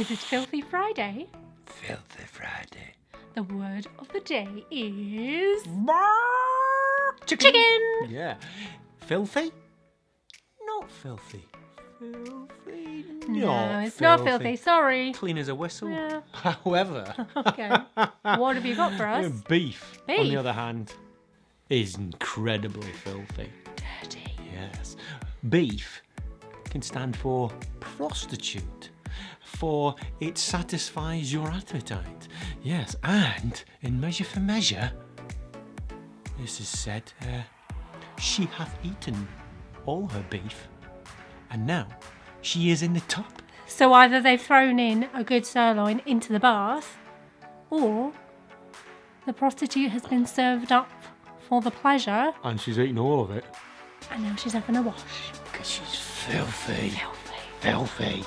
Is it Filthy Friday? Filthy Friday. The word of the day is... ChiCken. Yeah. Filthy? Not filthy. Filthy? No, it's not filthy. Sorry. Clean as a whistle. Yeah. However. Okay. What have you got for us? Beef, on Beef? the other hand, is incredibly filthy. Dirty. Yes. Beef can stand for prostitute, for it satisfies your appetite. Yes, and in Measure for Measure, this is said, she hath eaten all her beef, and now she is in the top. So either they've thrown in a good sirloin into the bath, or the prostitute has been served up for the pleasure, And she's eaten all of it. and now she's having a wash. Because she's filthy. Filthy. Filthy.